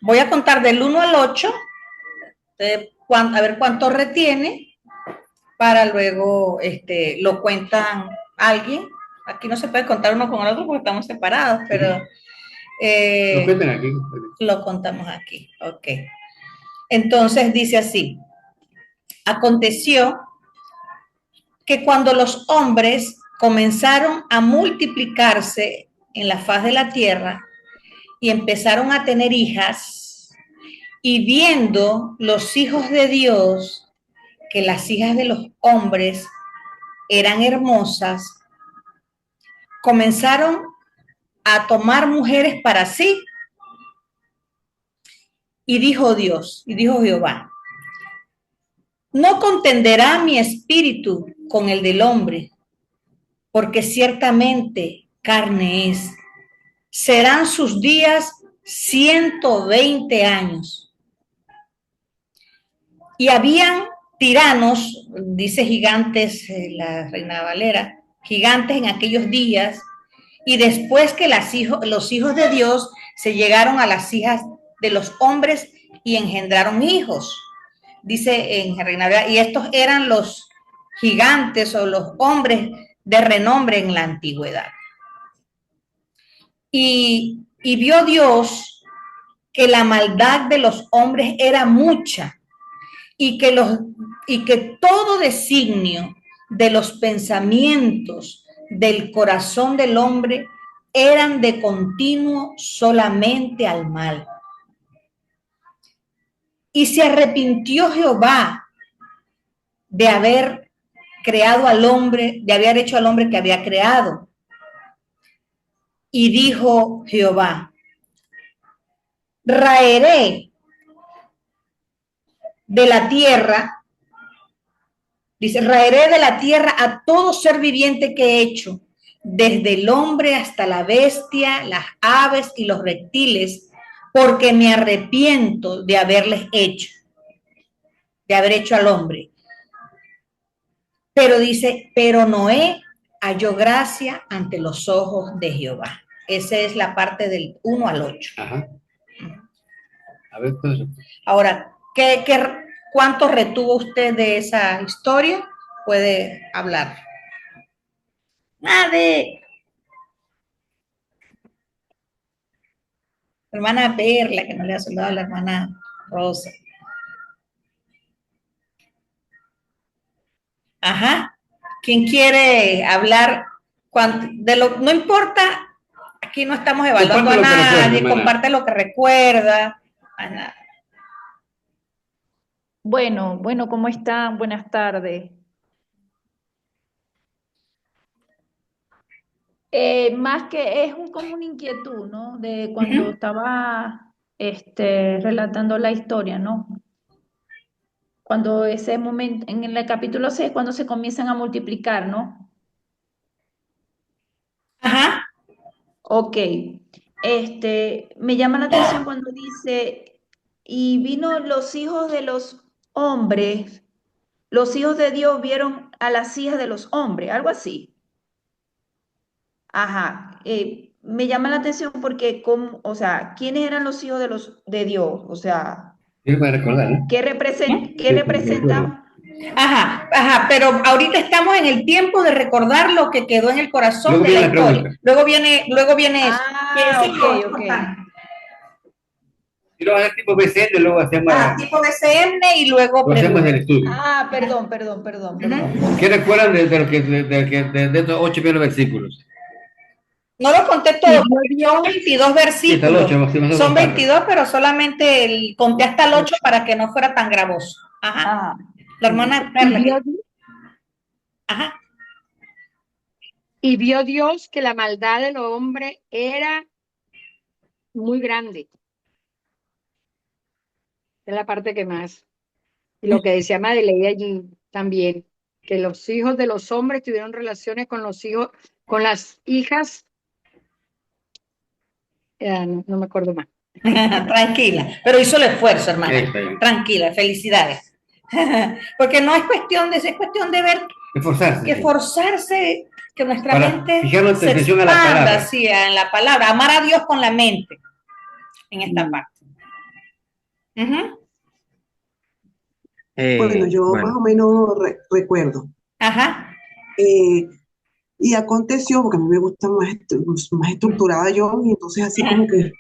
Voy a contar del 1 al 8, a ver cuánto retiene, para luego lo cuentan alguien. Aquí no se puede contar uno con el otro porque estamos separados, pero Lo cuentan aquí. lo contamos aquí. Ok. Entonces dice así: aconteció que cuando los hombres comenzaron a multiplicarse en la faz de la tierra y empezaron a tener hijas, y viendo los hijos de Dios que las hijas de los hombres eran hermosas, comenzaron a tomar mujeres para sí. Y dijo Dios, y dijo Jehová: no contenderá mi espíritu con el del hombre, porque ciertamente carne es. Serán sus días 120 años. Y habían tiranos, dice gigantes, la Reina Valera, gigantes en aquellos días, y después que los hijos de Dios se llegaron a las hijas de los hombres y engendraron hijos. Dice en Reina Valera, y estos eran los gigantes o los hombres de renombre en la antigüedad. Y vio Dios que la maldad de los hombres era mucha, y que todo designio de los pensamientos del corazón del hombre eran de continuo solamente al mal. Y se arrepintió Jehová de haber creado al hombre, de haber hecho al hombre que había creado. Y dijo Jehová: raeré de la tierra, dice, raeré de la tierra a todo ser viviente que he hecho, desde el hombre hasta la bestia, las aves y los reptiles, porque me arrepiento de haberles hecho, de haber hecho al hombre. Pero dice, pero Noé halló gracia ante los ojos de Jehová. Esa es la parte del 1 al 8. Ajá. A ver, pues. Ahora, ¿cuánto retuvo usted de esa historia? Puede hablar. Nadie. La hermana Perla, que no le ha saludado a la hermana Rosa. Ajá. ¿Quién quiere hablar? No importa, aquí no estamos evaluando a nadie, comparte lo que recuerda. Bueno, ¿cómo están? Buenas tardes. Más que es como una inquietud, ¿no? De cuando estaba relatando la historia, ¿no? Cuando ese momento, en el capítulo 6, cuando se comienzan a multiplicar, ¿no? Ajá. Ok. Me llama la atención cuando dice, y vino los hijos de los hombres, los hijos de Dios vieron a las hijas de los hombres, algo así. Ajá, me llama la atención porque, o sea, ¿quiénes eran los hijos de Dios? O sea, Quiero recordar, ¿no? ¿qué representan? Ajá, pero ahorita estamos en el tiempo de recordar lo que quedó en el corazón Luego de la viene historia. Luego viene eso. Ok. Y luego hacer tipo BCN, luego hacemos. Tipo BCN y luego hacemos el estudio. Perdón. ¿Qué recuerdan de estos 8 primeros versículos? No lo conté todo, son 22 versículos. Sí, 8, son 22, pero solamente conté hasta el 8 para que no fuera tan gravoso. Ajá. La hermana Perla. Ajá. Y vio Dios que la maldad del hombre era muy grande. Es la parte que más. Y lo que decía Madeleine allí también, que los hijos de los hombres tuvieron relaciones con las hijas. No me acuerdo más. Tranquila, pero hizo el esfuerzo, hermana. Tranquila, felicidades. Porque no es cuestión es cuestión de ver, esforzarse, que nuestra mente fijarnos se atención expanda a la palabra. así, en la palabra, amar a Dios con la mente. en esta parte. Ujú. Bueno, yo más o menos recuerdo. Ajá. Y aconteció, porque a mí me gusta más estructurada yo, y entonces así como que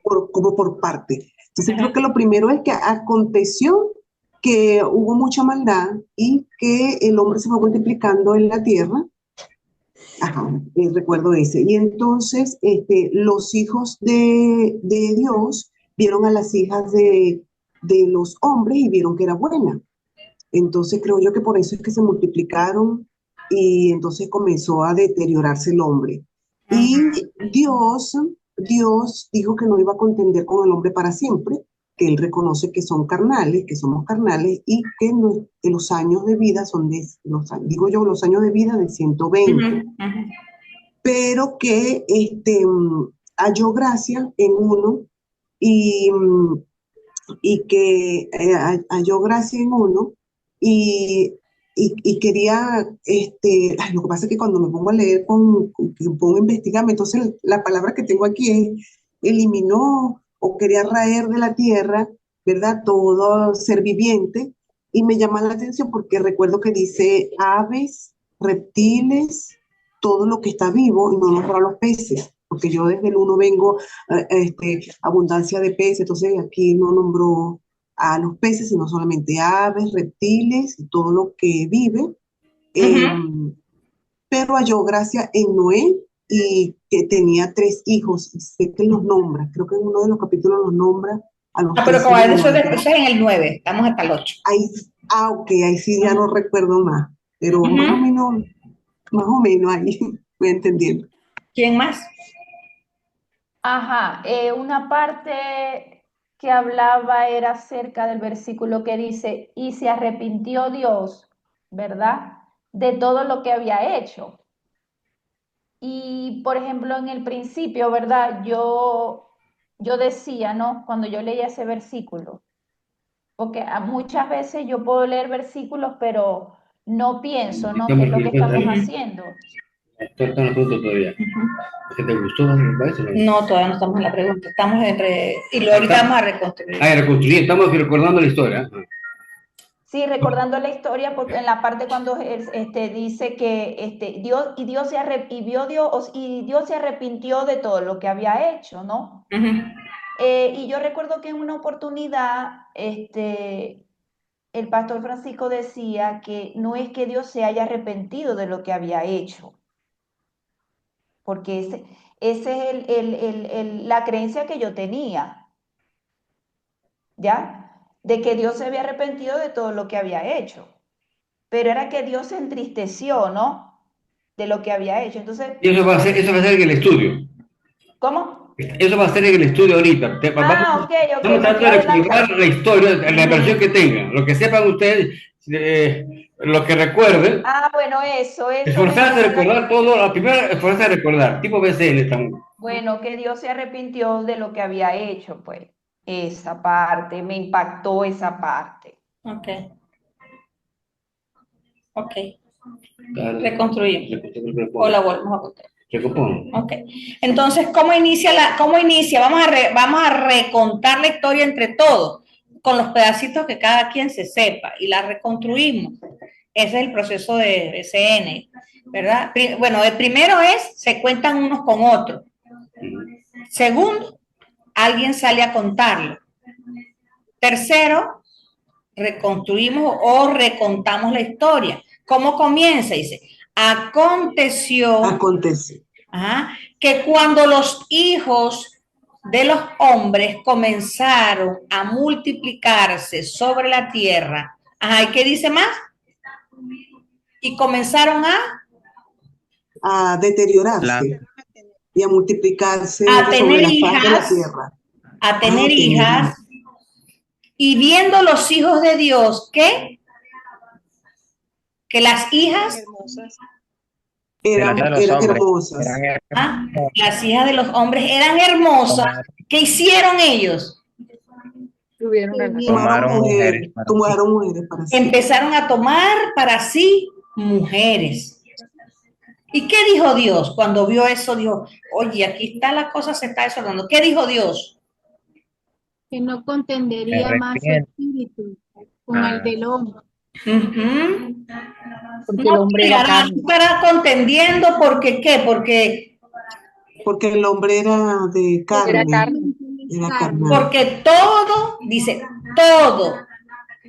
como por parte. Entonces creo que lo primero es que aconteció que hubo mucha maldad y que el hombre se fue multiplicando en la tierra. Ajá, recuerdo ese. Y entonces los hijos de Dios vieron a las hijas de los hombres y vieron que era buena. Entonces creo yo que por eso es que se multiplicaron y entonces comenzó a deteriorarse el hombre. Y Dios dijo que no iba a contender con el hombre para siempre, que él reconoce que son carnales, que somos carnales y que los años de vida son digo yo, los años de vida de 120, pero que halló gracia en uno y, y que halló gracia en uno y, y quería, lo que pasa es que cuando me pongo a leer, me pongo a investigarme, entonces la palabra que tengo aquí es eliminó o quería raer de la tierra, ¿verdad? Todo ser viviente, y me llama la atención porque recuerdo que dice aves, reptiles, todo lo que está vivo, y no nombra los peces, porque yo desde el uno vengo abundancia de peces, entonces aquí no nombró a los peces, sino solamente aves, reptiles y todo lo que vive. Pero halló gracia en Noé y que tenía 3 hijos. Sé que los nombra, creo que en uno de los capítulos los nombra a los Pero 3 como hijos de eso Noé. es en el 9, estamos hasta el 8. Ok, ahí sí ya no recuerdo más, pero más o menos ahí voy entendiendo. ¿Quién más? Ajá, una parte que hablaba era acerca del versículo que dice, y se arrepintió Dios, ¿verdad? De todo lo que había hecho. Y, por ejemplo, en el principio, ¿verdad? Yo decía, ¿no? Cuando yo leía ese versículo, porque muchas veces yo puedo leer versículos, pero no pienso, ¿no? ¿Qué es lo que estamos haciendo? Está en la pregunta todavía. ¿Qué te gustó? No, todavía no estamos en la pregunta. Estamos y luego ahorita vamos a reconstruir. Reconstruir. Estamos recordando la historia. Sí, recordando la historia, porque en la parte cuando dice que Dios se arrepintió de todo lo que había hecho, ¿no? Y yo recuerdo que en una oportunidad, el pastor Francisco decía que no es que Dios se haya arrepentido de lo que había hecho, porque ese es la creencia que yo tenía, ¿ya? De que Dios se había arrepentido de todo lo que había hecho, pero era que Dios se entristeció, ¿no? De lo que había hecho. Entonces, Y eso va a ser en el estudio. ¿cómo? Eso va a ser en el estudio ahorita. Ok, Vamos me a estoy tratar de recordar adelantando. la historia, la versión que tengan. Lo que sepan ustedes, lo que recuerden. Bueno, eso Esforzarse a mismo. recordar todo. La primera, esforzarse a recordar. Tipo BCN estamos. Bueno, que Dios se arrepintió de lo que había hecho, pues. Esa parte, me impactó esa parte. Ok. Reconstruimos. O la volvemos a contar. Ok. Entonces, ¿cómo inicia? Vamos a recontar la historia entre todos, con los pedacitos que cada quien se sepa, y la reconstruimos. Ese es el proceso de BCN, ¿verdad? Bueno, el primero se cuentan unos con otros. Segundo, alguien sale a contarlo. Tercero, reconstruimos o recontamos la historia. ¿Cómo comienza? Dice, aconteció que cuando los hijos de los hombres comenzaron a multiplicarse sobre la tierra, ¿y qué dice más? Y comenzaron a deteriorarse y a multiplicarse a sobre la faz de la tierra. A tener hijas. Y viendo los hijos de Dios, ¿qué? Que las hijas eran hermosas. Las hijas de los hombres eran hermosas. ¿Qué hicieron ellos? Tomaron mujeres para sí. Empezaron a tomar para sí mujeres. ¿Y qué dijo Dios cuando vio eso? Dijo, oye, aquí está la cosa, se está desordando. ¿Qué dijo Dios? que no contendería más su espíritu con el del hombre. Ujú. Porque el No hombre era pelearán, carne. estará contendiendo porque ¿qué? Porque el hombre era de Era carne, carne. era Carne. carnal. porque todo, dice, todo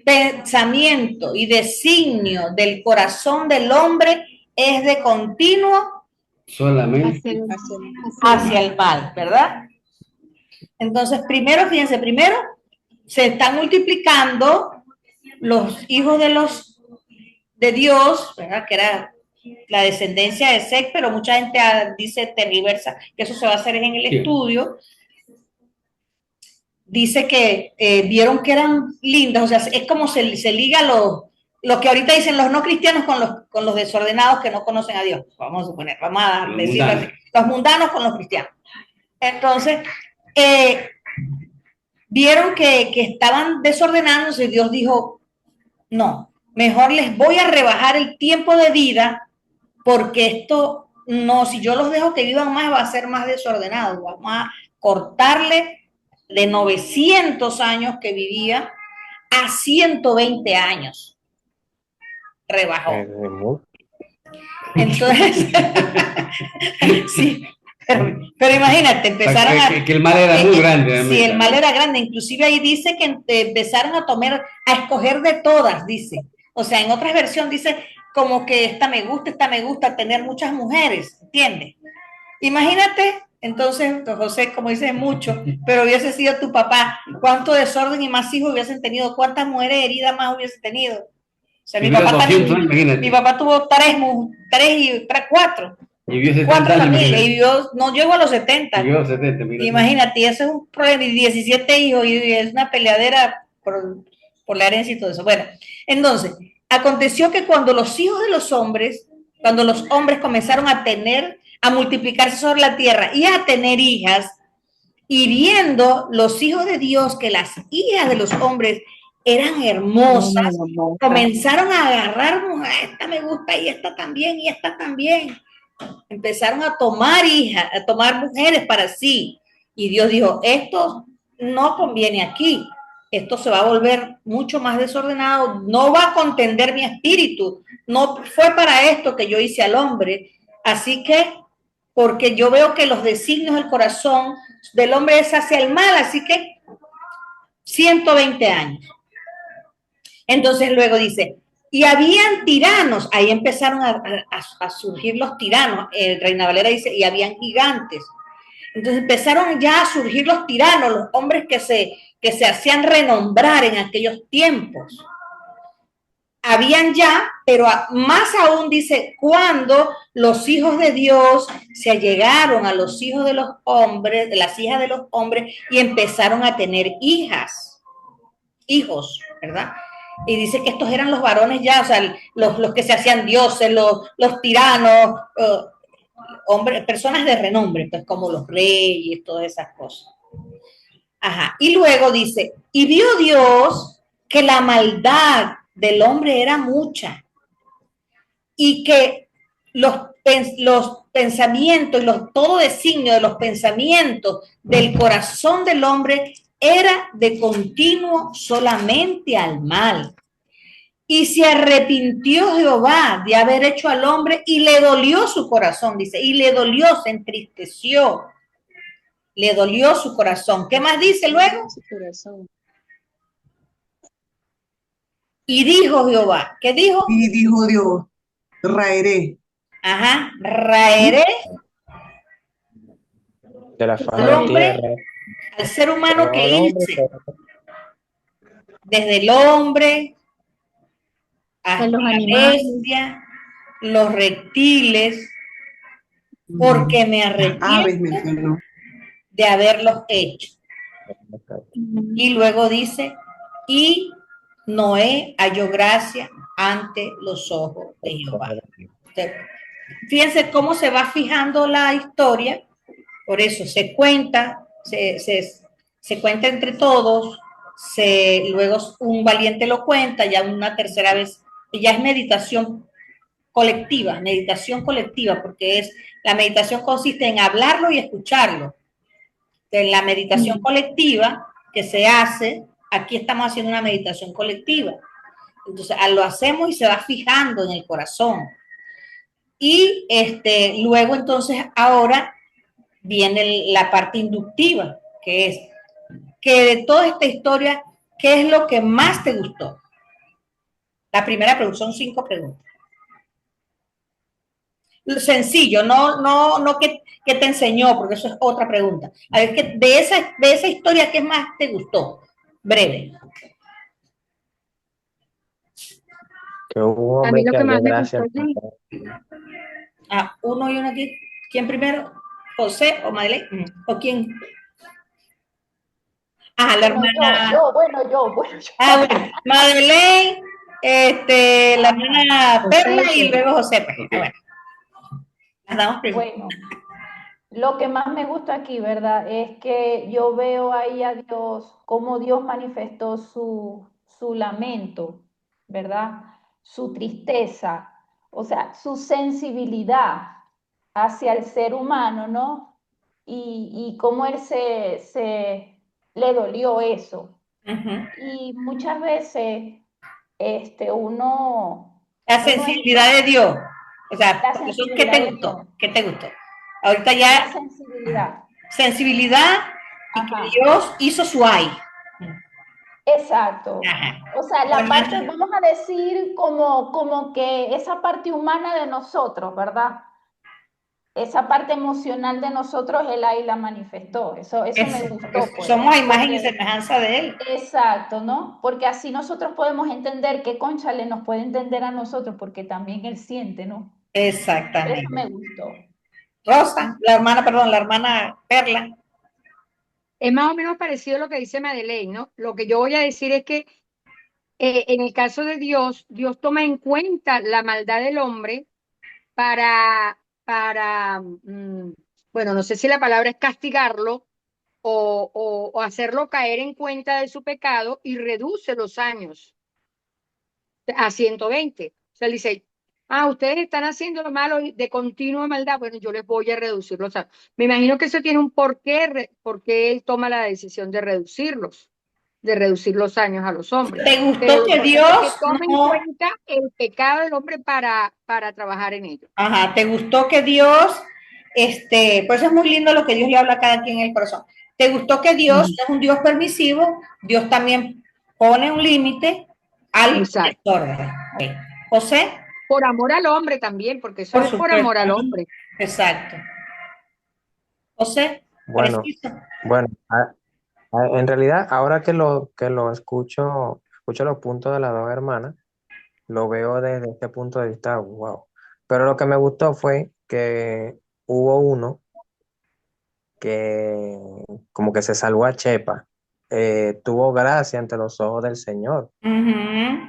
pensamiento y designio del corazón del hombre es de continuo Solamente. hacia el mal, ¿verdad? Entonces, primero, fíjense, primero se están multiplicando los hijos de Dios, ¿verdad? Que era la descendencia de Seth, pero mucha gente dice tergiversa que eso se va a hacer en el Sí. estudio. Dice que vieron que eran lindas, o sea, es como se liga lo que ahorita dicen los no cristianos con los desordenados que no conocen a Dios. Vamos a suponer, vamos a Los decirlo así. mundanos. Los mundanos con los cristianos. Entonces, vieron que estaban desordenándose y Dios dijo, no, mejor les voy a rebajar el tiempo de vida porque esto, no, si yo los dejo que vivan más va a ser más desordenado, vamos a cortarle de 900 años que vivía a 120 años. Rebajó. Entonces, sí, pero imagínate, empezaron que el mal era muy grande. Sí, el mal era grande. Inclusive ahí dice que empezaron a escoger de todas, dice. O sea, en otras versiones dice como que esta me gusta, tener muchas mujeres, ¿entiendes? Imagínate, entonces, José, como dice mucho, pero hubiese sido tu papá, cuánto desorden y más hijos hubiesen tenido, cuántas mujeres heridas más hubiese tenido. O sea, mi papá tuvo cuatro. Y vivió 4 años, familias, y vivió, no llegó a los 70. Vivió a los 70, imagínate, y ese es un problema, y 17 hijos, y es una peleadera por la herencia y todo eso. Bueno, entonces, aconteció que cuando los hijos de los hombres, cuando los hombres comenzaron a multiplicarse sobre la tierra y a tener hijas, y viendo los hijos de Dios que las hijas de los hombres eran hermosas, comenzaron a agarrar, esta me gusta y esta también, y esta también. Empezaron a tomar hijas, a tomar mujeres para sí. Y Dios dijo, esto no conviene aquí. Esto se va a volver mucho más desordenado. No va a contender mi espíritu. No fue para esto que yo hice al hombre. Así que, porque yo veo que los designios del corazón del hombre es hacia el mal. Así que 120 años. Entonces luego dice, y habían tiranos, ahí empezaron a surgir los tiranos, Reina Valera dice, y habían gigantes. Entonces empezaron ya a surgir los tiranos, los hombres que se hacían renombrar en aquellos tiempos. Habían ya, pero más aún dice, cuando los hijos de Dios se allegaron a los hijos de los hombres, de las hijas de los hombres, y empezaron a tener hijos, ¿verdad? Y dice que estos eran los varones ya, o sea, los que se hacían dioses, los tiranos, hombres, personas de renombre, pues como los reyes, todas esas cosas. Ajá. Y luego dice, y vio Dios que la maldad del hombre era mucha y que los pensamientos y todo designio de los pensamientos del corazón del hombre era de continuo solamente al mal. Y se arrepintió Jehová de haber hecho al hombre y le dolió su corazón, dice, y le dolió, se entristeció, le dolió su corazón. ¿Qué más dice luego? Y dijo Jehová, ¿qué dijo? Y dijo Dios, raeré. Ajá, raeré de la faz de al la hombre, tierra, al ser humano que todo hombre, hice, desde el hombre hasta los la animales. bestia, los reptiles, porque me Aves arrepiento mencionó. de haberlos hecho. Y luego dice, y Noé halló gracia ante los ojos de Jehová. Fíjense cómo se va fijando la historia, por eso se cuenta, se cuenta entre todos, luego un valiente lo cuenta, ya una tercera vez, y ya es meditación colectiva, porque la meditación consiste en hablarlo y escucharlo. En la meditación colectiva que se hace, aquí estamos haciendo una meditación colectiva. Entonces, lo hacemos y se va fijando en el corazón. Y luego entonces ahora viene la parte inductiva, que es que de toda esta historia, ¿qué es lo que más te gustó? La primera pregunta, son 5 preguntas. Sencillo, no que te enseñó, porque eso es otra pregunta. A ver, que de esa historia, ¿qué más te gustó? Breve. Que hubo un A mí hombre lo que que halló más me gracia gustó en allí, Uno y uno aquí. ¿Quién primero? ¿José o Madeleine? ¿O quién? La Bueno, hermana. bueno, yo. Bueno, Madeleine, la hermana Perla y José. luego José. Pues. Bueno, las damos primero. Bueno, lo que más me gusta aquí, ¿verdad? Es que yo veo ahí a Dios, cómo Dios manifestó su lamento, ¿verdad? Su tristeza, o sea, su sensibilidad hacia el ser humano, ¿no? Y cómo él le dolió eso. Ujú. Y muchas veces uno, La uno sensibilidad de Dios. O sea, la profesor, ¿qué sensibilidad te de Dios, gustó? ¿Qué te gustó? Ahorita la ya, sensibilidad. sensibilidad y que Ajá. Dios hizo su ay. Exacto. Ajá. O sea, la Bueno, parte, vamos a decir, como que esa parte humana de nosotros, ¿verdad? Esa parte emocional de nosotros, él ahí la manifestó. Eso me porque gustó, pues. somos a imagen y Porque, semejanza de Él. exacto, ¿no? Porque así nosotros podemos entender que Cónchale nos puede entender a nosotros, porque también él siente, ¿no? Eso me Exactamente. gustó. Rosa, la hermana, perdón, la hermana Perla. Es más o menos parecido a lo que dice Madeleine, ¿no? Lo que yo voy a decir es que en el caso de Dios, Dios toma en cuenta la maldad del hombre para, bueno, no sé si la palabra es castigarlo o hacerlo caer en cuenta de su pecado y reduce los años a 120. O sea, él dice, ustedes están haciendo lo malo de continua maldad, bueno, yo les voy a reducir los años. Me imagino que eso tiene un porqué él toma la decisión de reducir los años a los hombres. ¿Te Pero gustó lo que importante es que Dios tome en no? cuenta el pecado del hombre para trabajar en ello. Ajá, ¿te gustó que Dios, por eso es muy lindo lo que Dios le habla a cada quien en el corazón? ¿Te gustó que Dios no es un Dios permisivo? Dios también pone un límite al Exacto. desorden. Ok. José, Por amor al hombre también, porque eso por es por supuesto. amor al hombre. Exacto. José, Bueno, preciso. bueno, en realidad, ahora que lo escucho los puntos de las dos hermanas, lo veo desde este punto de vista, wow. Pero lo que me gustó fue que hubo uno que como que se salvó a Chepa, tuvo gracia ante los ojos del Señor, Ujú.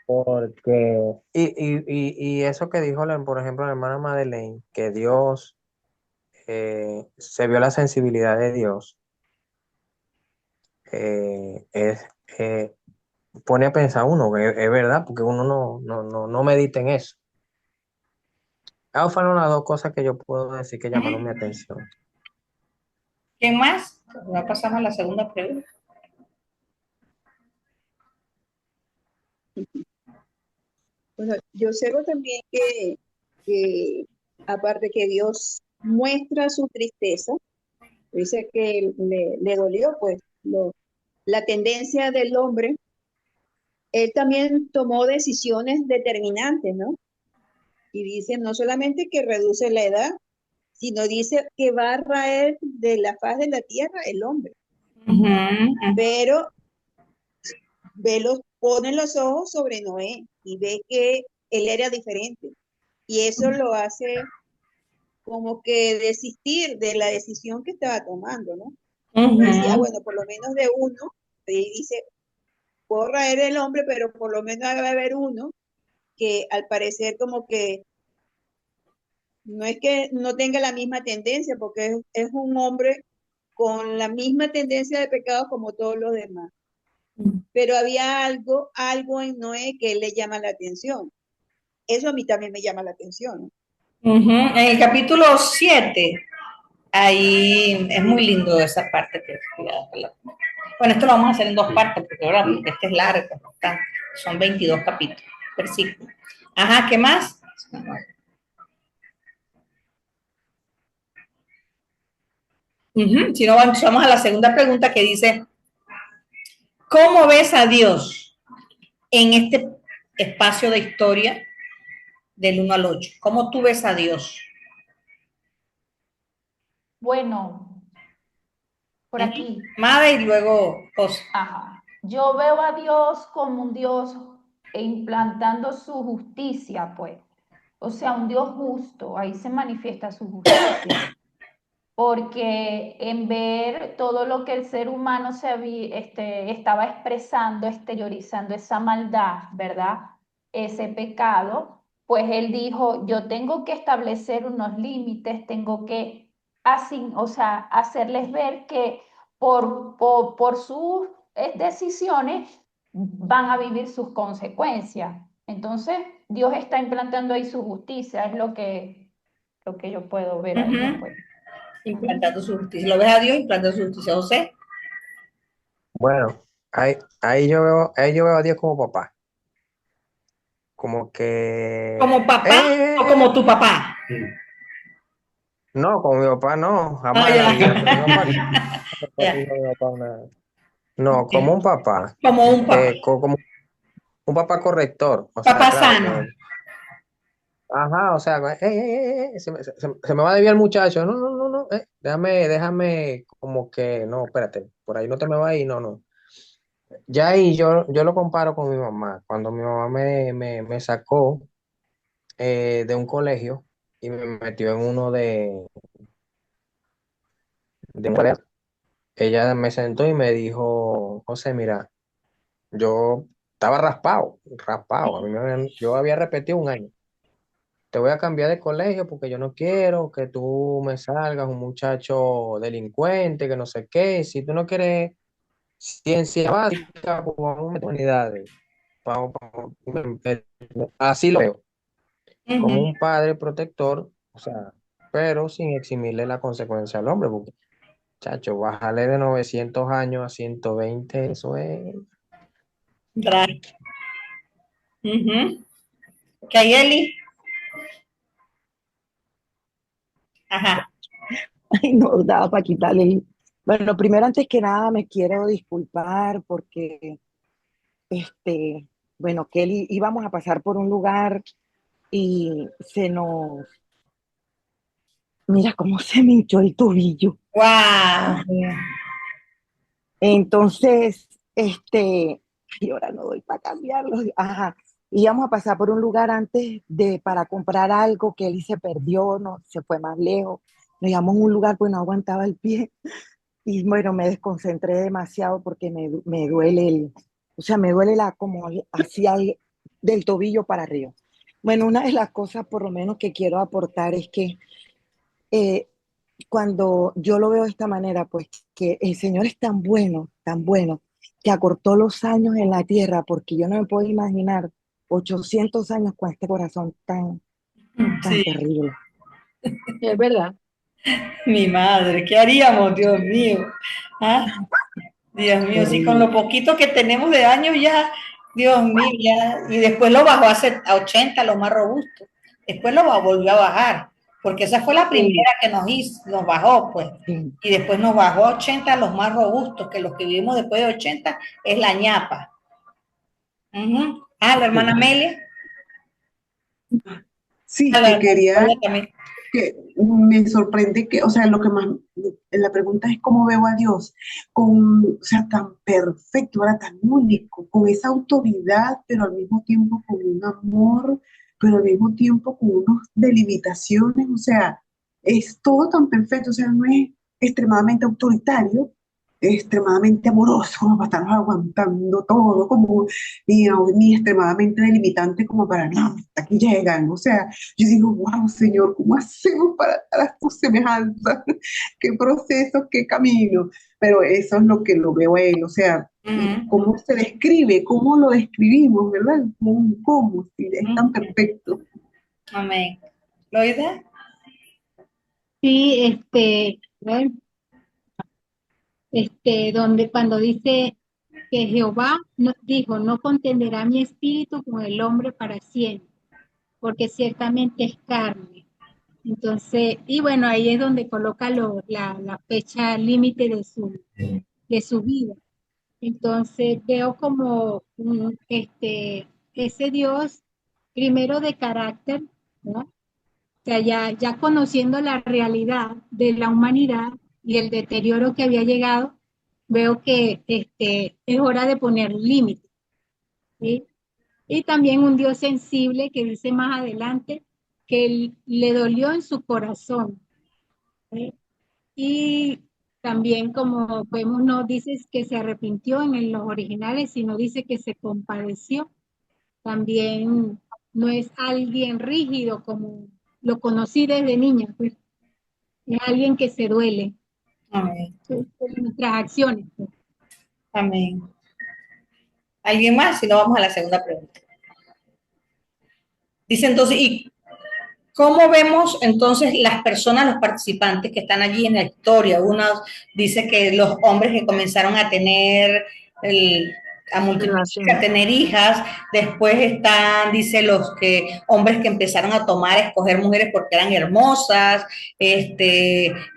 porque, y eso que dijo, por ejemplo, la hermana Madeleine, que Dios, se vio la sensibilidad de Dios, eh, es, eh, pone a pensar uno, que es verdad, porque uno no medita en eso. Esas fueron las dos cosas que yo puedo decir que llamaron mi atención. ¿Quién más? Ya pasamos a la segunda pregunta. Bueno, yo observo también que aparte que Dios muestra su tristeza, dice que le dolió, pues, la tendencia del hombre, él también tomó decisiones determinantes, ¿no? Y dice no solamente que reduce la edad, sino dice que va a raer de la faz de la tierra el hombre, Ujú. pero pone los ojos sobre Noé y ve que él era diferente. Y eso lo hace como que desistir de la decisión que estaba tomando, ¿no? Y decía, Ujú. bueno, por lo menos de uno, y dice, puedo raer el hombre, pero por lo menos va a haber uno que al parecer como que no es que no tenga la misma tendencia, porque es un hombre con la misma tendencia de pecado como todos los demás. Pero había algo en Noé que le llama la atención. Eso a mí también me llama la atención, ¿no? Ujú. En el capítulo 7, ahí es muy lindo esa parte que Bueno, esto lo vamos a hacer en dos partes, porque ahora este es largo, son 22 capítulos, versículos. Ajá, ¿qué más? Si no, vamos a la segunda pregunta que dice, ¿cómo ves a Dios en este espacio de historia del 1 al 8? ¿Cómo tú ves a Dios? Bueno, por aquí. Made y luego José. Ajá. Yo veo a Dios como un Dios implantando su justicia, pues. O sea, un Dios justo, ahí se manifiesta su justicia. Porque en ver todo lo que el ser humano estaba expresando, exteriorizando esa maldad, ¿verdad? Ese pecado, pues él dijo, yo tengo que establecer unos límites, tengo que o sea, hacerles ver que por sus decisiones van a vivir sus consecuencias. Entonces, Dios está implantando ahí su justicia, es lo que yo puedo ver ahí, pues. Implantando su justicia. ¿Lo ves a Dios implantando su justicia, José? Bueno, ahí yo veo a Dios como papá. Como que... ¿Como papá o como tu papá? No, como mi papá no, Ah, jamás en la ya. vida. Mi papá, Ya. no, como un papá. Como un papá. Como un papá corrector. O sea, Papá claro sano. que... Ajá, o sea, se me va a desviar el muchacho. No, no, no, no. Déjame como que... No, espérate, por ahí no te me va a ir, no, no. Ya ahí yo lo comparo con mi mamá. Cuando mi mamá me sacó de un colegio y me metió en uno de un colegio, ella me sentó y me dijo, José, mira, yo estaba raspado, raspado. Yo había repetido un año. Te voy a cambiar de colegio porque yo no quiero que tú me salgas un muchacho delincuente, que no sé qué. Si tú no quieres ciencia básica, pues vamos a meter humanidades. Así lo veo, como un padre protector, o sea, pero sin eximirle la consecuencia al hombre, porque, chacho, bajarle de 900 años a 120, eso es... Right. Kayeli. Ajá. Ay, no, daba para quitarle Bueno, primero, antes que nada, me quiero disculpar porque, este, bueno, que íbamos a pasar por un lugar y mira cómo se me hinchó el tobillo. Wow. Entonces, y ahora no doy para cambiarlo. Ajá, íbamos a pasar por un lugar para comprar algo que él se perdió, no, se fue más lejos. Nos íbamos a un lugar pues no aguantaba el pie. Y bueno, me desconcentré demasiado porque me duele o sea, me duele como hacia del tobillo para arriba. Bueno, una de las cosas por lo menos que quiero aportar es que eh, cuando yo lo veo de esta manera, pues que el Señor es tan bueno, que acortó los años en la tierra, porque yo no me puedo imaginar 800 años con este corazón tan Sí, terrible. Es verdad. mi madre, ¿qué haríamos, Dios mío? ¿Ah? Dios mío, sí, con Terrible. lo poquito que tenemos de años ya, Dios mío, ya, y después lo bajó a 80, lo más robusto. Después volvió a bajar, porque esa fue la Sí, primera que nos bajó, pues. sí. Y después nos bajó a 80 los más robustos, que los que vivimos después de 80 es la ñapa. Ah, la hermana Sí. Amelia. Sí, Ah, la que hermana quería, Amelia también. que me sorprende que, o sea, lo que más, la pregunta es cómo veo a Dios, o sea, tan perfecto, ahora tan único, con esa autoridad, pero al mismo tiempo con un amor, pero al mismo tiempo con unas delimitaciones, o sea, es todo tan perfecto, o sea, no es extremadamente autoritario, es extremadamente amoroso, como para estarnos aguantando todo, como, ni extremadamente delimitante como para, no, hasta aquí llegan, o sea, yo digo, wow, Señor, ¿cómo hacemos para dar a tu semejanza? ¿Qué proceso, qué camino? Pero eso es lo que lo veo a él, o sea, cómo se describe, cómo lo describimos, ¿verdad? ¿Cómo? Si es tan perfecto. Amén. ¿Loida? Sí, ¿no? donde cuando dice que Jehová dijo, no contenderá mi espíritu con el hombre para siempre, porque ciertamente es carne. Entonces, y bueno, ahí es donde coloca la fecha límite de su vida. Entonces veo como ese Dios, primero de carácter, ¿no? O sea, ya conociendo la realidad de la humanidad y el deterioro que había llegado, veo que es hora de poner límites, ¿sí? Y también un Dios sensible que dice más adelante que le dolió en su corazón, ¿sí? Y también, como vemos, no dice que se arrepintió en los originales, sino dice que se compadeció. También no es alguien rígido como lo conocí desde niña, pues es alguien que se duele Amén. por nuestras acciones, pues. Amén. ¿Alguien más? Si no, vamos a la segunda pregunta. Dice entonces, ¿y cómo vemos entonces las personas, los participantes que están allí en la historia? Uno dice que los hombres que comenzaron a tener, a multiplicar, a Relaciones. tener hijas, después están, dice, hombres que empezaron a tomar, a escoger mujeres porque eran hermosas,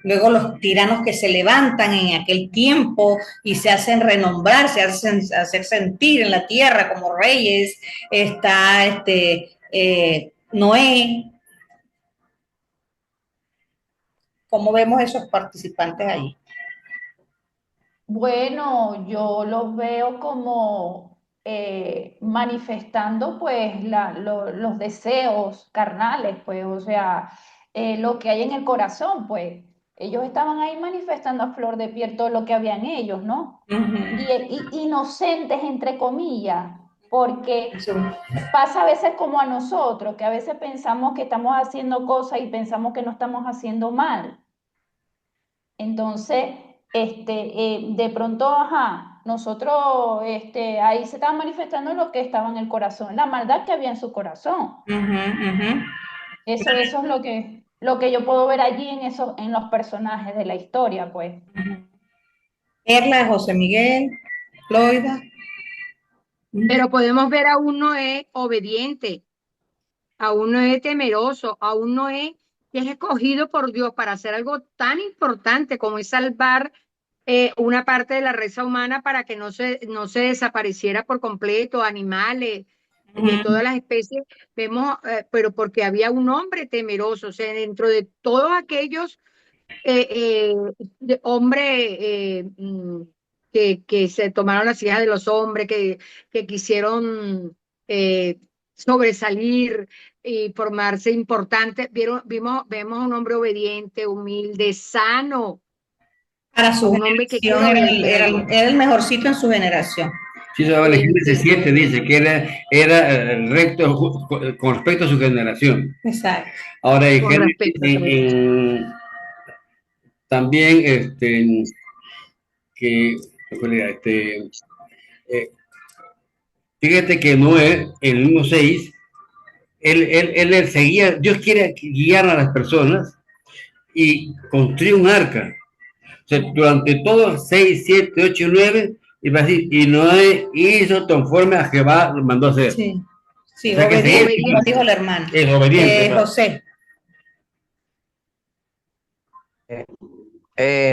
luego los tiranos que se levantan en aquel tiempo y se hacen renombrar, se hacen hacer sentir en la tierra como reyes, está Noé. ¿Cómo vemos esos participantes ahí? Bueno, yo los veo como manifestando pues los deseos carnales, pues, o sea, lo que hay en el corazón, pues. Ellos estaban ahí manifestando a flor de piel todo lo que había en ellos, ¿no? Y inocentes, entre comillas, porque Eso. pasa a veces como a nosotros, que a veces pensamos que estamos haciendo cosas y pensamos que no estamos haciendo mal. Entonces, de pronto, ajá, nosotros, ahí se estaba manifestando lo que estaba en el corazón, la maldad que había en su corazón. Eso es lo que yo puedo ver allí en los personajes de la historia, pues. Perla, José Miguel, Loida. Pero podemos ver a un Noé obediente, a un Noé temeroso, a un Noé que es escogido por Dios para hacer algo tan importante como es salvar una parte de la raza humana para que no se desapareciera por completo, animales, de todas las especies, vemos, pero porque había un hombre temeroso, o sea, dentro de todos aquellos hombres que se tomaron las hijas de los hombres, que quisieron sobresalir y formarse importantes, vemos a un hombre obediente, humilde, sano, Para a su un hombre que generación quiere obedecer a Dios. era el mejorcito en su generación. Sí, el Génesis 7 dice que era recto con respecto a su generación. Exacto. Ahora, Con respecto a su generación. también que eh, fíjate que Noé, en el 1:6, él seguía, Dios quiere guiar a las personas y construye un arca. O sea, durante todos 6, 7, 8 y 9, y Noé hizo conforme a Jehová lo mandó a hacer. Sí, sí, O sea, obediente, como dijo el hermano. Es obediente. José.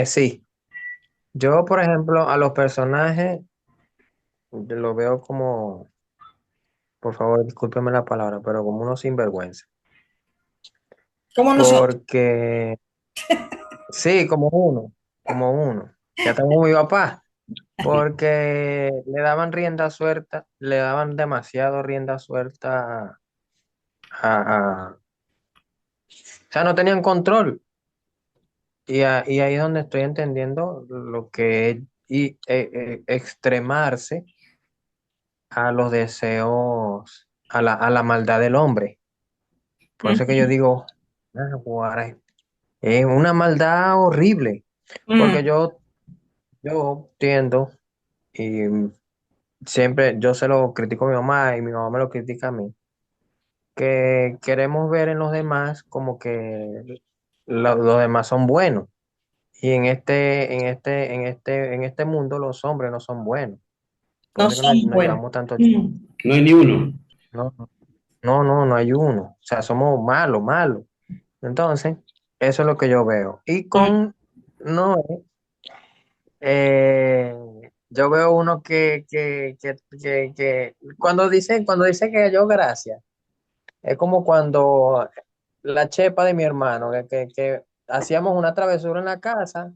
Sí, yo por ejemplo a los personajes yo lo veo como, por favor, discúlpeme la palabra, pero como unos sinvergüenza. Como nosotros. Porque, sí, como uno, ya tengo mi papá, porque le daban demasiado rienda suelta o sea, no tenían control. Y ahí es donde estoy entendiendo lo que es extremarse a los deseos, a la maldad del hombre. Por eso es que yo digo, guaray, es una maldad horrible, porque yo tiendo y siempre yo se lo critico a mi mamá y mi mamá me lo critica a mí, que queremos ver en los demás como que los demás son buenos Y en este mundo los hombres no son buenos. Por No eso que son nos buenos. llevamos tanto tiempo. Mm. No hay ni uno. No, no hay uno. O sea, somos malos, malos. Entonces, eso es lo que yo veo. Y Mm. con Noé, eh, yo veo uno que cuando dice que halló gracia, es como cuando la chepa de mi hermano, que hacíamos una travesura en la casa,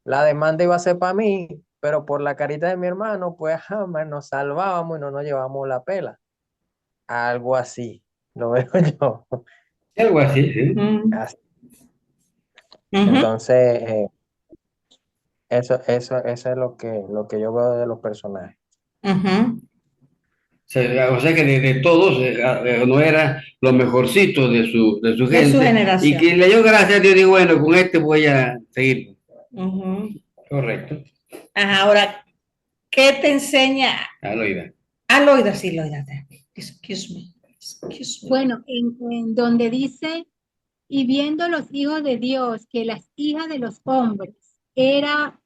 la demanda iba a ser para mí, pero por la carita de mi hermano, pues jamás nos salvábamos y no nos llevamos la pela. Algo así, lo veo yo. Algo así, ¿sí? Mm. Así. Ujú. Entonces, eso es lo que yo veo de los personajes. Ujú. O sea que de todos no era lo mejorcito de su De su gente y generación. que le dio gracias a Dios y bueno, con este voy a seguir. Ujú. Correcto. Ajá, ahora, ¿qué te enseña? Aloida. Loida, sí, Loida. Excuse me. Excuse me. Bueno, en donde dice, y viendo los hijos de Dios que las hijas de los hombres era,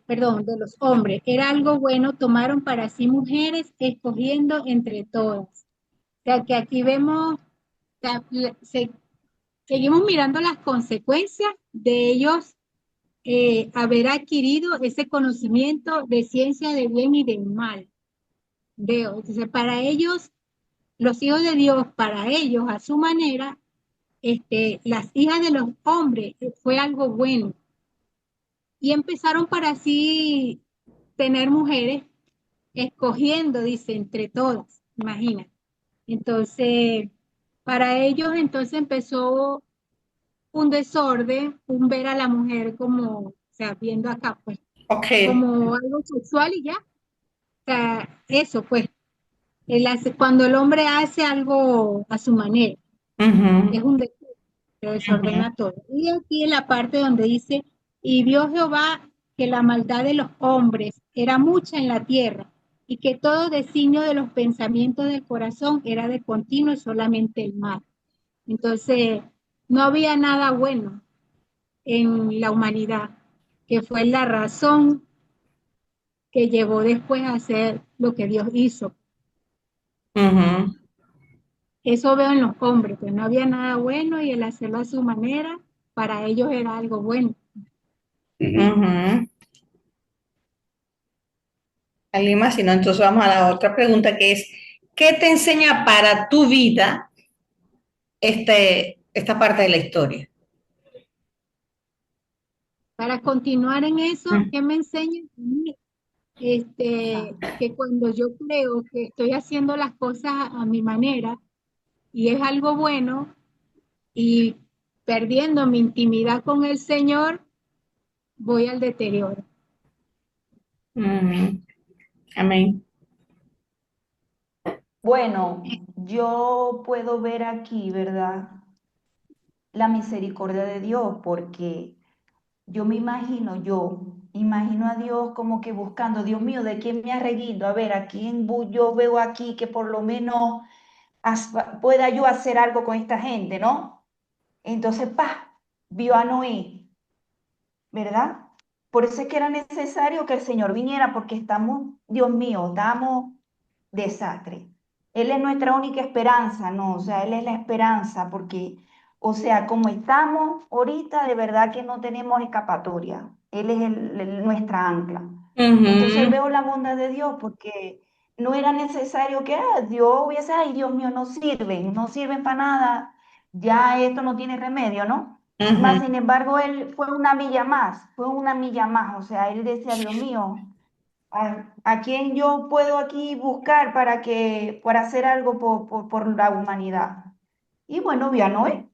perdón, de los hombres era algo bueno, tomaron para sí mujeres, escogiendo entre todas. O sea, que aquí vemos, o sea, seguimos mirando las consecuencias de ellos haber adquirido ese conocimiento de ciencia de bien y de mal. Veo, entonces para ellos, los hijos de Dios, para ellos, a su manera, las hijas de los hombres fue algo bueno. Y empezaron para así tener mujeres, escogiendo, dice, entre todas, imagina. Entonces, para ellos entonces empezó un desorden, un ver a la mujer como, o sea, viendo acá, pues, Ok. como algo sexual y ya. O sea, eso, pues, cuando el hombre hace algo a su manera, es Ujú. un desorden, se Ujú. desordena todo. Y aquí en la parte donde dice, y vio Jehová que la maldad de los hombres era mucha en la tierra, y que todo designio de los pensamientos del corazón era de continuo y solamente el mal. Entonces, no había nada bueno en la humanidad, que fue la razón que llevó después a hacer lo que Dios hizo. Ujú. Eso veo en los hombres, que no había nada bueno y el hacerlo a su manera, para ellos era algo bueno. Ujú. Ujú. ¿Alguien más? Si no, entonces vamos a la otra pregunta que es, ¿qué te enseña para tu vida esta parte de la historia? Para continuar en eso, Mm. ¿qué me enseña a mí? Que cuando yo creo que estoy haciendo las cosas a mi manera y es algo bueno y perdiendo mi intimidad con el Señor, voy al deterioro. Ujú. Amén. Bueno, yo puedo ver aquí, ¿verdad? La misericordia de Dios, porque yo imagino a Dios como que buscando, Dios mío, ¿de quién me arreguindo? A ver, ¿a quién yo veo aquí que por lo menos pueda yo hacer algo con esta gente, ¿no? Entonces, vio a Noé, ¿verdad? Por eso es que era necesario que el Señor viniera, porque estamos, Dios mío, estamos desastre. Él es nuestra única esperanza, ¿no? O sea, Él es la esperanza, porque, o sea, como estamos ahorita, de verdad que no tenemos escapatoria. Él es nuestra ancla. Entonces Ujú. veo la bondad de Dios, porque no era necesario que Dios hubiese, ay, Dios mío, no sirven para nada, ya esto no tiene remedio, ¿no? Más Ujú. sin embargo, él fue una milla más, o sea, él decía, Dios mío, a quién yo puedo aquí buscar para hacer algo por la humanidad? Y bueno, vio a Noé.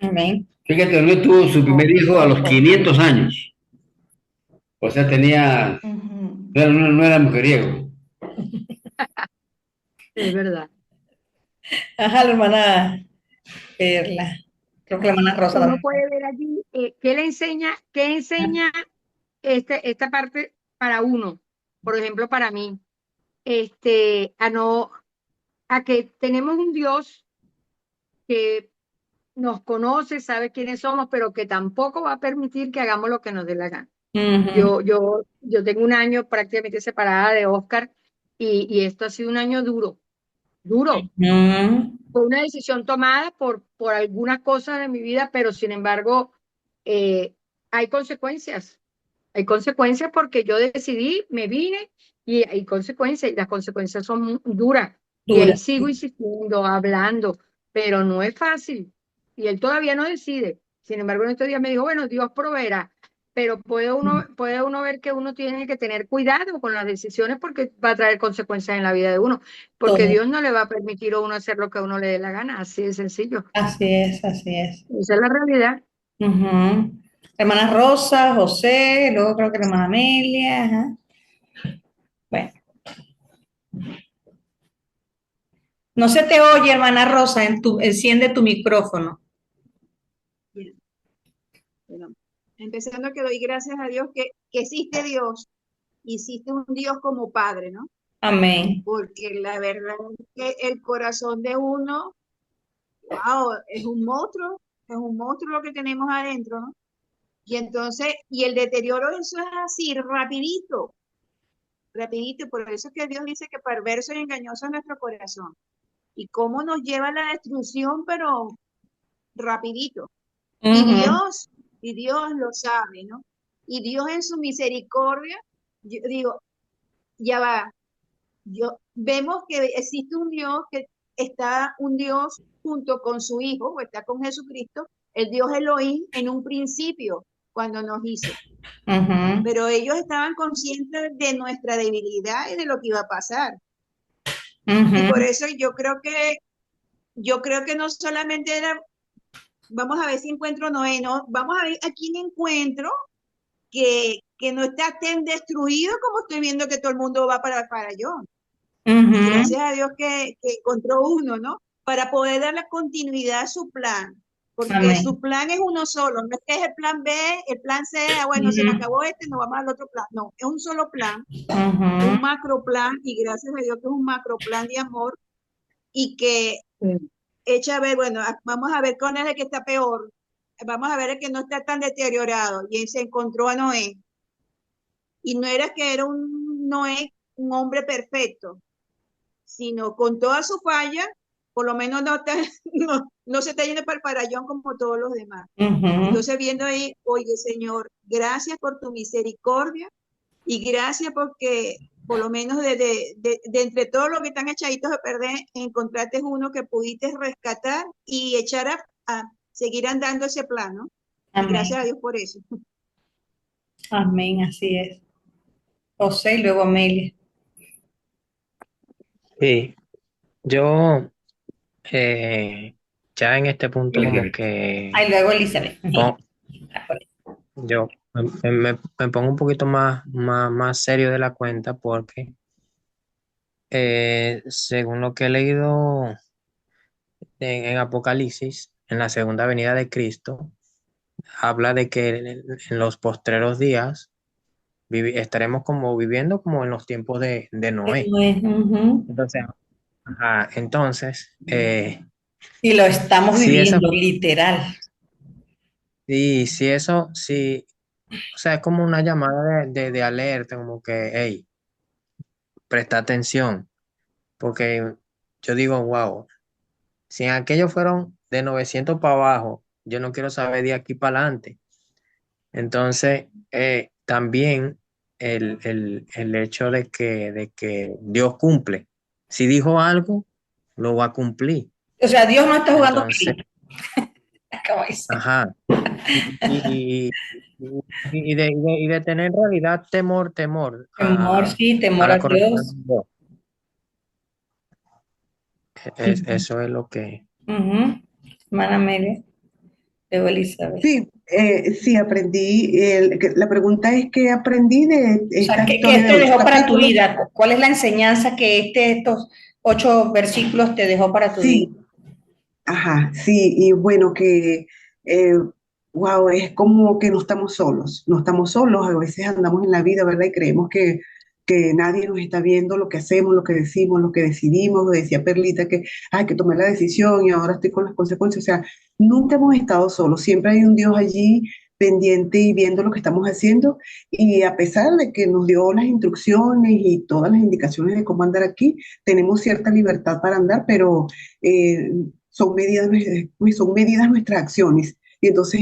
Amén. Fíjate, Noé tuvo su primer hijo a los Correcto. 500 años. O sea, tenía, Ujú. no era mujeriego. Es verdad. Ajá, la hermana Perla. Creo que la hermana Rosa Uno también. puede ver allí qué enseña esta parte para uno. Por ejemplo, para mí, a no, a que tenemos un Dios que nos conoce, sabe quiénes somos, pero que tampoco va a permitir que hagamos lo que nos dé la gana. Ujú. Yo tengo un año prácticamente separada de Oscar y esto ha sido un año duro, duro. Ujú. Fue una decisión tomada por algunas cosas de mi vida, pero sin embargo, eh, hay consecuencias. Hay consecuencias porque yo decidí, me vine y hay consecuencias, y las consecuencias son duras. Y Dura. ahí sigo insistiendo, hablando, pero no es fácil. Y él todavía no decide. Sin embargo, en estos días me dijo, bueno, Dios proveerá. Pero puede uno ver que uno tiene que tener cuidado con las decisiones porque va a traer consecuencias en la vida de uno. Porque Todo. Dios no le va a permitir a uno hacer lo que a uno le dé la gana. Así de sencillo. Así es, así es. Esa es la realidad. Ujú. Hermana Rosa, José, luego creo que la hermana Amelia. Ajá. Bueno, no se te oye, hermana Rosa, enciende tu micrófono. Bien, bueno, empezando que doy gracias a Dios que existe Dios y existe un Dios como Padre, ¿no? Amén. Porque la verdad es que el corazón de uno, wow, es un monstruo lo que tenemos adentro, ¿no? Y entonces, y el deterioro de eso es así, rapidito, rapidito, y por eso es que Dios dice que perverso y engañoso es nuestro corazón. Y cómo nos lleva a la destrucción, pero rapidito. Y Ujú. Dios, y Dios lo sabe, ¿no? Y Dios en su misericordia, yo digo, ya va, vemos que existe un Dios que está un Dios junto con su Hijo, o está con Jesucristo, el Dios Elohim en un principio, cuando nos hizo. Ujú. Pero ellos estaban conscientes de nuestra debilidad y de lo que iba a pasar. Y por Ujú. eso yo creo que no solamente era, vamos a ver si encuentro Noé, no, vamos a ver a quién encuentro que no está tan destruido como estoy viendo que todo el mundo va para yo. Y Ujú. gracias a Dios que encontró uno, ¿no? Para poder dar la continuidad a su plan, porque Amén. su plan es uno solo, no es que es el plan B, el plan C, bueno, se me Ujú. acabó este, nos vamos al otro plan. No, es un solo plan, Ujú. un macro plan, y gracias a Dios que es un macro plan de amor y que echa a ver, bueno, vamos a ver cuál es el que está peor, vamos a ver el que no está tan deteriorado, y él se encontró a Noé, y no era que era un Noé, un hombre perfecto, sino con toda su falla, por lo menos no se está yendo para el parayón como todos los demás. Ujú. Entonces viendo ahí, oye Señor, gracias por tu misericordia y gracias porque por lo menos de entre todos los que están echaditos a perder, encontraste uno que pudiste rescatar y echar a seguir andando ese plano. Y Amén. gracias a Dios por eso. Amén, así es. José y luego Amelia. Sí, yo ya en este punto como Elizabeth. Ay, que luego Elizabeth. pon- yo me pongo un poquito más serio de la cuenta porque según lo que he leído en Apocalipsis, en la segunda venida de Cristo, habla de que en los postreros días estaremos como viviendo como en los tiempos de Noé. Ujú. Entonces, ajá, entonces Y lo estamos si esa, viviendo, literal. si eso, si, o sea, es como una llamada de alerta, como que, hey, presta atención, porque yo digo, wow, si aquellos fueron de 900 para abajo, yo no quiero saber de aquí para adelante. Entonces, también el hecho de que Dios cumple. Si dijo algo, lo va a cumplir. O sea, Dios no está jugando Entonces, película, como dice. ajá. Y, y, y de tener en realidad temor Temor, sí, a temor la a corrección Dios. de Dios. Ujú. Eso es lo que... Ujú. Hermana Amelia, luego Elizabeth. Sí, sí, aprendí. La pregunta es qué aprendí de O sea, esta ¿qué historia de te 8 dejó para tu capítulos. vida? ¿Cuál es la enseñanza que estos 8 versículos te dejó para tu vida? Sí, ajá, sí, y bueno, eh, wow, es como que no estamos solos, no estamos solos, a veces andamos en la vida, ¿verdad? Y creemos que que nadie nos está viendo lo que hacemos, lo que decimos, lo que decidimos. Decía Perlita que, ay, que tomé la decisión y ahora estoy con las consecuencias. O sea, nunca hemos estado solos, siempre hay un Dios allí pendiente y viendo lo que estamos haciendo. Y a pesar de que nos dio las instrucciones y todas las indicaciones de cómo andar aquí, tenemos cierta libertad para andar, pero eh, son medidas nuestras acciones. Y entonces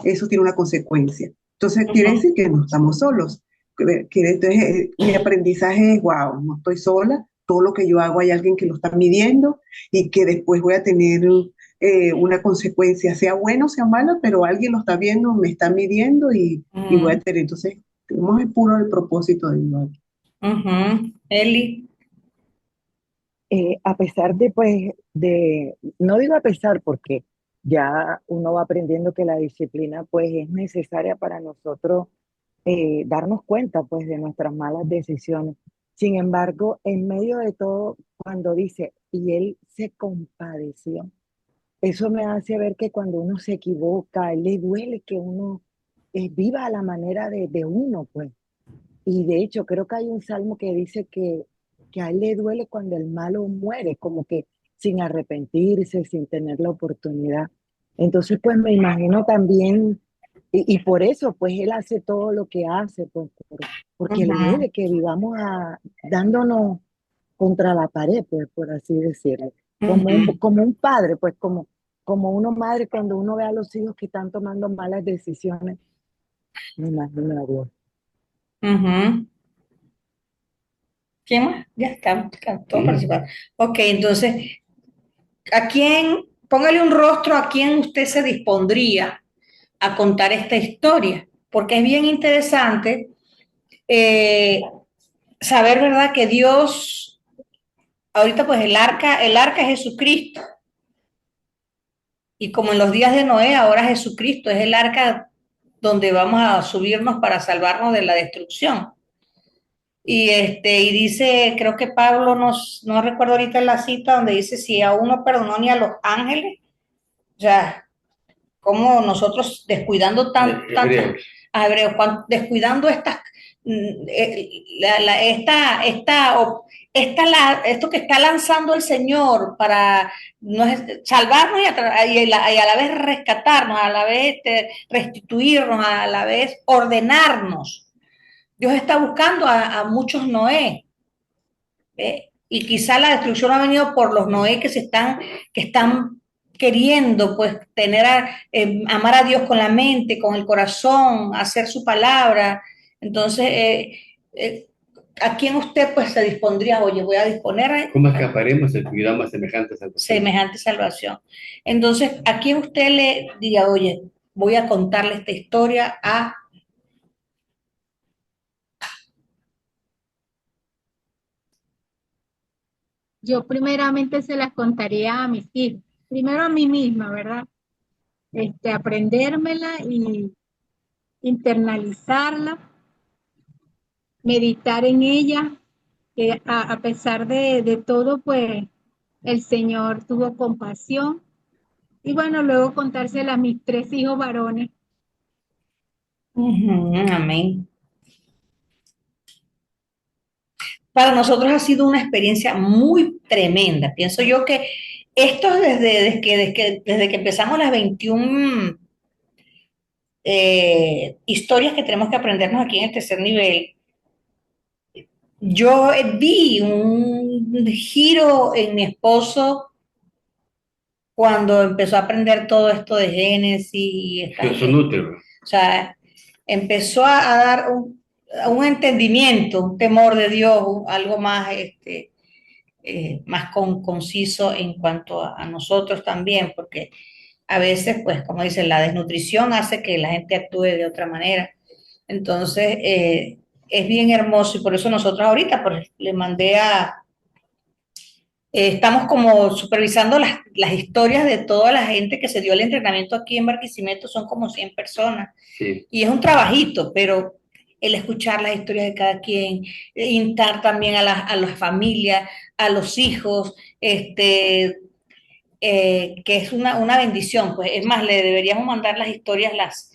eso tiene una consecuencia. Entonces quiere Ujú, decir que no estamos solos. Entonces, mi aprendizaje es, wow, no estoy sola, todo lo que yo hago hay alguien que lo está midiendo y que después voy a tener una consecuencia, sea buena o sea mala, pero alguien lo está viendo, me está midiendo y voy a ujú, tener. Entonces, tenemos el puro el propósito de Dios. ujú. Eli. A pesar de, pues, no digo a pesar porque ya uno va aprendiendo que la disciplina, pues, es necesaria para nosotros darnos cuenta, pues, de nuestras malas decisiones. Sin embargo, en medio de todo, cuando dice, y él se compadeció, eso me hace ver que cuando uno se equivoca, a él le duele que uno viva a la manera de uno, pues. Y de hecho, creo que hay un salmo que dice que a él le duele cuando el malo muere, como que sin arrepentirse, sin tener la oportunidad. Entonces, pues me imagino también, y por eso, pues él hace todo lo que hace, pues, porque le Ujú, duele que vivamos dándonos contra la pared, pues, por así decirlo. ujú, Como un padre, pues, como una madre cuando uno ve a los hijos que están tomando malas decisiones, me imagino a Dios. ujú. ¿Quién más? Ya está todo ¿Mm? participando. Ok, entonces, póngale un rostro a quién usted se dispondría a contar esta historia, porque es bien interesante eh, saber, ¿verdad?, que Dios, ahorita pues el arca es Jesucristo, y como en los días de Noé, ahora Jesucristo es el arca donde vamos a subirnos para salvarnos de la destrucción. Y dice, creo que Pablo no recuerdo ahorita la cita donde dice, si aún no perdonó ni a los ángeles, o sea, como nosotros descuidando tantas, Hebreos. a Hebreos, descuidando estas, esto que está lanzando el Señor para salvarnos y a la vez rescatarnos, a la vez restituirnos, a la vez ordenarnos. Dios está buscando a muchos Noé, ¿ve? Y quizá la destrucción ha venido por los Noé que están queriendo pues amar a Dios con la mente, con el corazón, hacer su palabra. Entonces, eh, ¿a quién usted pues se dispondría? Oye, voy a disponer ¿Cómo escaparemos si cuidamos a semejante salvación? semejante salvación. Entonces, ¿a quién usted le diga, oye, voy a contarle esta historia a... Yo primeramente se las contaría a mis hijos, primero a mí misma, ¿verdad? Aprendérmela y internalizarla, meditar en ella, que a pesar de todo, pues el Señor tuvo compasión. Y bueno, luego contársela a mis tres hijos varones. Ujú, amén. Para nosotros ha sido una experiencia muy tremenda. Pienso yo que esto desde que empezamos las 21 historias que tenemos que aprendernos aquí en el tercer nivel, yo vi un giro en mi esposo cuando empezó a aprender todo esto de Génesis y Son úteros. o sea, empezó a dar un entendimiento, un temor de Dios, algo más más conciso en cuanto a nosotros también, porque a veces, pues, como dicen, la desnutrición hace que la gente actúe de otra manera. Entonces, es bien hermoso y por eso nosotros ahorita pues, le mandé estamos como supervisando las historias de toda la gente que se dio el entrenamiento aquí en Barquisimeto, son como 100 personas. Sí. Y es un trabajito, pero el escuchar las historias de cada quien, instar también a las familias, a los hijos, que es una bendición. Pues es más, le deberíamos mandar las historias, las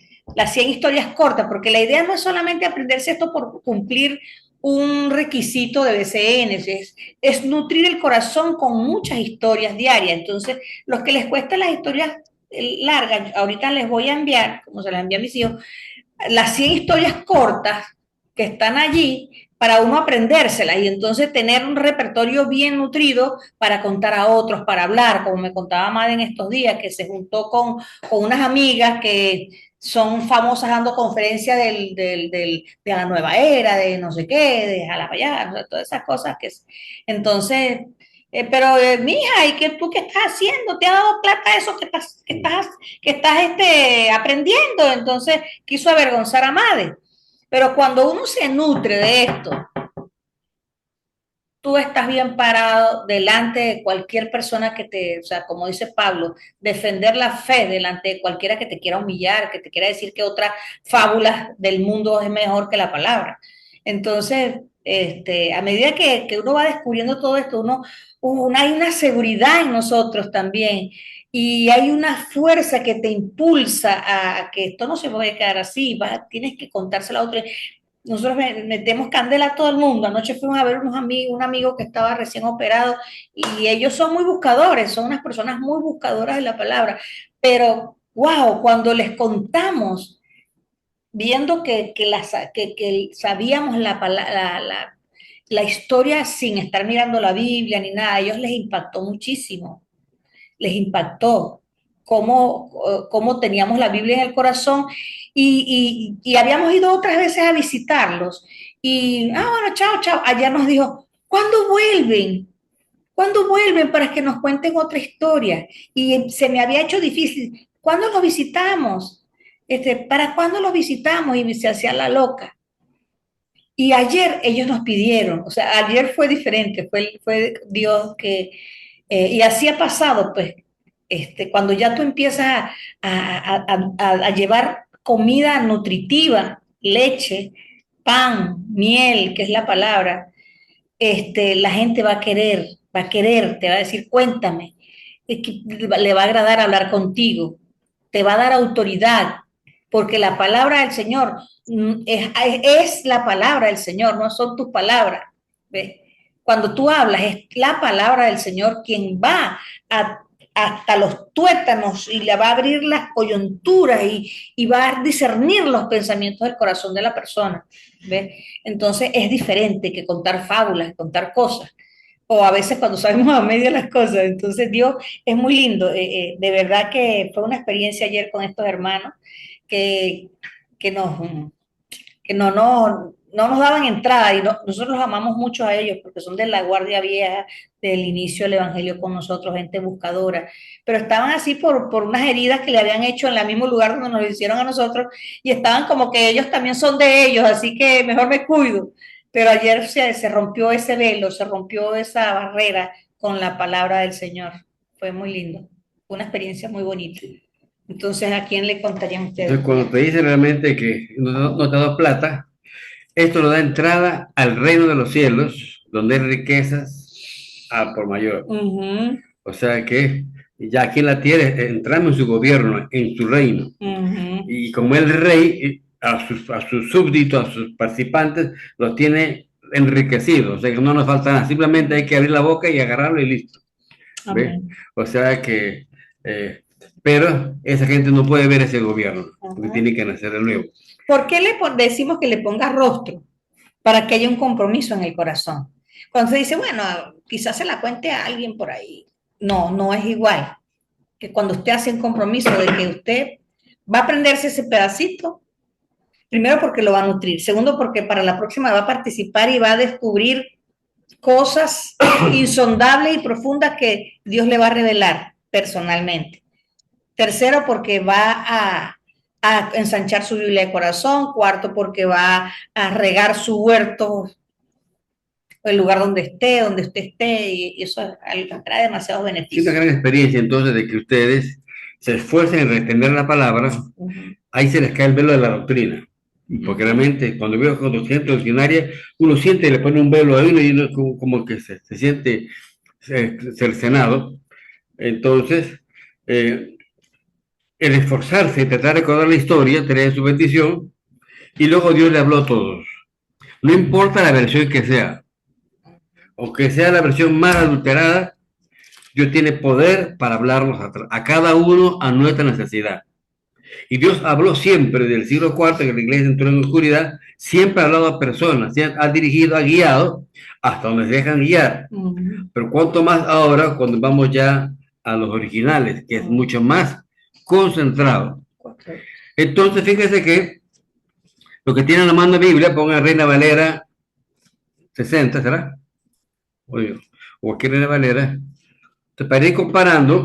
100 historias cortas, porque la idea no es solamente aprenderse esto por cumplir un requisito de BCN, es nutrir el corazón con muchas historias diarias. Entonces, los que les cuestan las historias largas, ahorita les voy a enviar, como se las envía a mis hijos, las 100 historias cortas que están allí para uno aprendérselas y entonces tener un repertorio bien nutrido para contar a otros, para hablar, como me contaba Made en estos días, que se juntó con unas amigas que son famosas dando conferencias de la nueva era, de no sé qué, de Jalapayá, o sea, todas esas cosas que... Entonces, pero mija, ¿y qué tú qué estás haciendo? ¿Te ha dado plata eso que estás aprendiendo? Entonces quiso avergonzar a Made. Pero cuando uno se nutre de esto, tú estás bien parado delante de cualquier persona o sea, como dice Pablo, defender la fe delante de cualquiera que te quiera humillar, que te quiera decir que otra fábula del mundo es mejor que la palabra. Entonces, a medida que uno va descubriendo todo esto, hay una seguridad en nosotros también. Y hay una fuerza que te impulsa a que esto no se puede quedar así, tienes que contárselo a otro. Nosotros metemos candela a todo el mundo. Anoche fuimos a ver un amigo que estaba recién operado y ellos son muy buscadores, son unas personas muy buscadoras de la palabra. Pero, wow, cuando les contamos, viendo que sabíamos la historia sin estar mirando la Biblia ni nada, a ellos les impactó muchísimo, les impactó cómo teníamos la Biblia en el corazón y habíamos ido otras veces a visitarlos. Y, bueno, chao, chao. Allá nos dijo, ¿cuándo vuelven? ¿Cuándo vuelven para que nos cuenten otra historia? Y se me había hecho difícil. ¿Cuándo los visitamos? ¿Para cuándo los visitamos? Y se hacía la loca. Y ayer ellos nos pidieron, o sea, ayer fue diferente, fue Dios que, y así ha pasado, pues, cuando ya tú empiezas a llevar comida nutritiva, leche, pan, miel, que es la palabra, la gente va a querer, te va a decir, cuéntame, es que le va a agradar hablar contigo, te va a dar autoridad, porque la palabra del Señor es la palabra del Señor, no son tus palabras. ¿Ves? Cuando tú hablas, es la palabra del Señor quien va hasta los tuétanos y le va a abrir las coyunturas y va a discernir los pensamientos del corazón de la persona. ¿Ves? Entonces es diferente que contar fábulas, contar cosas. O a veces cuando sabemos a medio las cosas. Entonces Dios es muy lindo. De verdad que fue una experiencia ayer con estos hermanos que, que nos, que no nos daban entrada y nosotros los amamos mucho a ellos porque son de la guardia vieja, del inicio del evangelio con nosotros, gente buscadora, pero estaban así por unas heridas que le habían hecho en el mismo lugar donde nos lo hicieron a nosotros y estaban como que ellos también son de ellos, así que mejor me cuido. Pero ayer se rompió ese velo, se rompió esa barrera con la palabra del Señor. Fue muy lindo, fue una experiencia muy bonita. Entonces, ¿a quién le contarían ustedes? Entonces, cuando te dice realmente que no te da plata, esto nos da entrada al reino de los cielos, donde hay riquezas a por mayor. Uh-huh. O sea que ya aquí en la tierra entramos en su gobierno, en su reino. Uh-huh. Y como el rey, a sus súbditos, a sus participantes, los tiene enriquecidos. O sea que no nos falta nada, simplemente hay que abrir la boca y agarrarlo y listo. ¿Ve? O sea que, pero esa gente no puede ver ese gobierno, porque tiene que nacer de nuevo. ¿Por qué decimos que le ponga rostro? Para que haya un compromiso en el corazón. Cuando se dice, bueno, quizás se la cuente a alguien por ahí. No es igual que cuando usted hace un compromiso de que usted va a aprenderse ese pedacito, primero porque lo va a nutrir, segundo porque para la próxima va a participar y va a descubrir cosas insondables y profundas que Dios le va a revelar personalmente. Tercero, porque va a ensanchar su Biblia de corazón. Cuarto, porque va a regar su huerto, el lugar donde usted esté, y eso trae demasiados beneficios. Es una gran experiencia entonces de que ustedes se esfuercen en retener la palabra, ahí se les cae el velo de la doctrina. Porque realmente cuando veo con gente doctrinaria, uno siente y le pone un velo a uno y uno como que se siente cercenado. Entonces, el esforzarse, tratar de recordar la historia, tener su bendición, y luego Dios le habló a todos. No importa la versión que sea, aunque sea la versión más adulterada, Dios tiene poder para hablarnos a cada uno a nuestra necesidad. Y Dios habló siempre del siglo IV, que la iglesia entró en oscuridad, siempre ha hablado a personas, ha dirigido, ha guiado hasta donde se dejan guiar. Pero cuanto más ahora, cuando vamos ya a los originales, que es mucho más concentrado. Entonces, fíjese que lo que tienen a la mano de Biblia, pongan Reina Valera 60, ¿será? O cualquier Reina Valera. Para ir comparando,